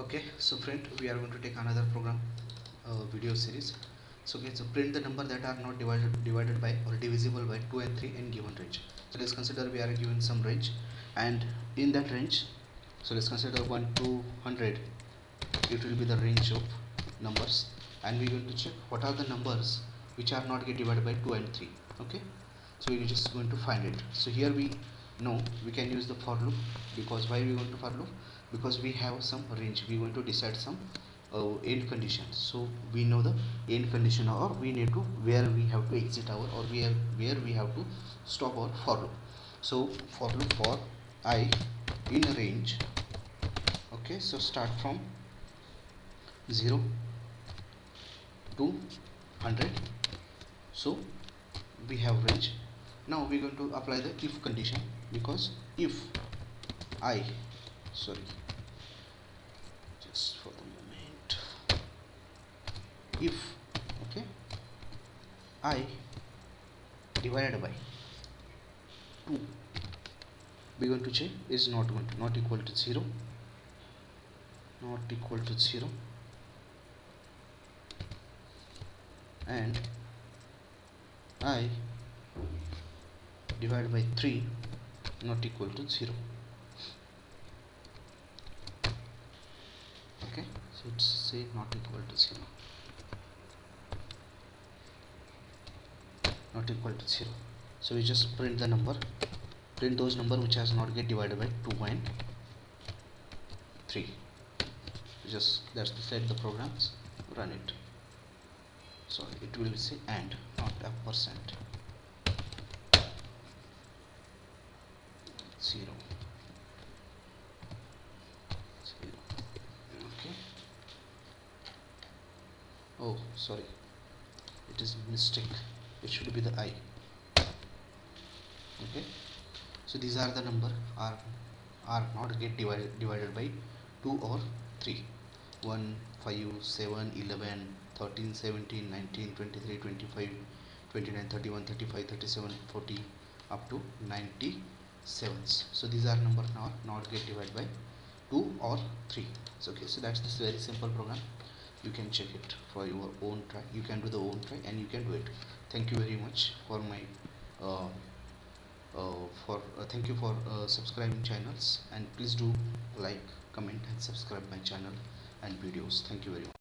Okay, so friend, we are going to take another program video series. So okay, so print the number that are not divided by or divisible by 2 and 3 in given range. So let's consider we are given some range, and in that range, so let's consider 1 to 100. It will be the range of numbers, and we are going to check what are the numbers which are not get divided by 2 and 3. Okay, so we're just going to find it. So here we know we can use the for loop, because why we going to for loop, because we have some range, we going to decide some end conditions. So we know the end condition, or we need to where we have to exit our, or where we have to stop our for loop. So for loop for I in a range. Okay, so start from 0 to 100. So we have range. Now we're going to apply the if condition, because if I, sorry, just for the moment, if, okay, I divided by 2, we're going to check is not equal to 0, not equal to 0, and I divided by 3 not equal to 0. Okay, so it's say not equal to 0, not equal to 0. So we just print the number, print those number which has not get divided by 2 and 3. Just that's the set the programs, run it. So it will say and, not a percent. 0, 0. Okay. Oh, sorry, it is mistake. It should be the I. Okay. So these are the number are not get divided by 2 or 3. 1, 5, 7, 11, 13, 17, 19, 23, 25, 29, 31, 35, 37, 40, up to 97. So these are number not get divided by 2 or 3. So okay, so that's this very simple program. You can check it for your own try. You can do the own try and you can do it. Thank you very much for my thank you for subscribing channels, and please do like, comment and subscribe my channel and videos. Thank you very much.